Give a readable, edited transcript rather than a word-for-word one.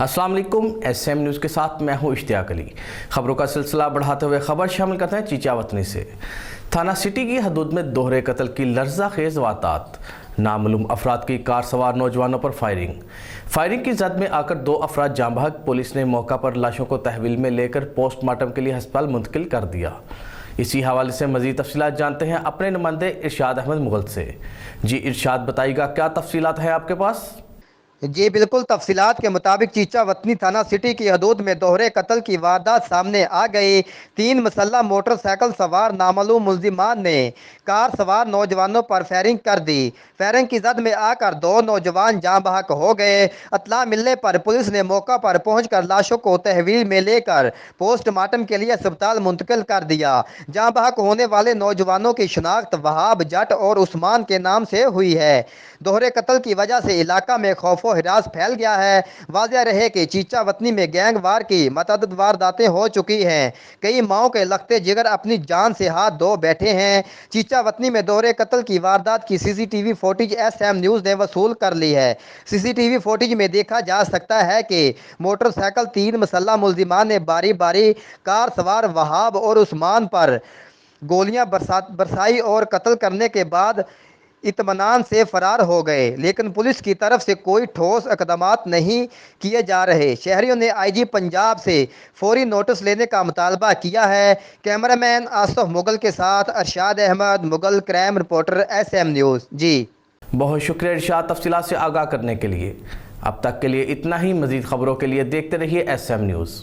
अस्सलाम वालेकुम। SM news के साथ मैं हूँ इश्तियाक अली। खबरों का सिलसिला बढ़ाते हुए खबर शामिल करते हैं चीचा वतनी से। थाना सिटी की हदूद में दोहरे कत्ल की लर्जा खेज वारदात। नामालूम अफराद की कार सवार नौजवानों पर फायरिंग की जद में आकर 2 अफराद जाँ बहक। पुलिस ने मौका पर लाशों को तहवील में लेकर पोस्टमार्टम के लिए अस्पताल मुंतकिल कर दिया। इसी हवाले से मज़ीद तफसीलात जानते हैं अपने नुमाइंदे इरशाद अहमद मुगल से। जी इरशाद, बताइएगा क्या तफसीलात हैं आपके पास? जी बिल्कुल, तफसीलात के मुताबिक चीचा वतनी थाना सिटी की हदूद में दोहरे कत्ल की वारदात सामने आ गई। 3 मुसल्लह मोटरसाइकिल सवार नामालूम मुल्जिमान ने कार सवार नौजवानों पर फायरिंग कर दी। फायरिंग की जद में आकर 2 नौजवान जाँ बहक हो गए। इत्तला मिलने पर पुलिस ने मौका पर पहुंचकर लाशों को तहवील में लेकर पोस्टमार्टम के लिए अस्पताल मुंतकिल कर दिया। जाँ बहक होने वाले नौजवानों की शिनाख्त वहाब जट और उस्मान के नाम से हुई है। दोहरे कत्ल की वजह से इलाका में खौफो हिरास फैल गया है। वाज़ेह रहे कि चीचा वतनी में गैंग वार की मतअद्दिद वारदातें हो चुकी हैं। कई माओं के लखते जिगर अपनी जान से हाथ धो बैठे हैं। चीचा वतनी में दोहरे कत्ल की वारदात की CCTV फुटेज SM न्यूज़ ने वसूल कर ली है। CCTV फुटेज में देखा जा सकता है कि मोटरसाइकिल 3 मुसल्लह मुल्जिमान ने बारी बारी कार सवार वहाब और उस्मान पर गोलियां बरसाई और कत्ल करने के बाद इत्मीनान से फरार हो गए, लेकिन पुलिस की तरफ से कोई ठोस इक़दामात नहीं किए जा रहे। शहरियों ने IG पंजाब से फौरी नोटिस लेने का मुतालबा किया है। कैमरामैन आसिफ मुगल के साथ Arshad Ahmed Mughal, crime reporter SM news. जी बहुत शुक्रिया इरशाद, तफसीलात से आगाह करने के लिए। अब तक के लिए इतना ही। मज़ीद खबरों के लिए देखते रहिए SM न्यूज़।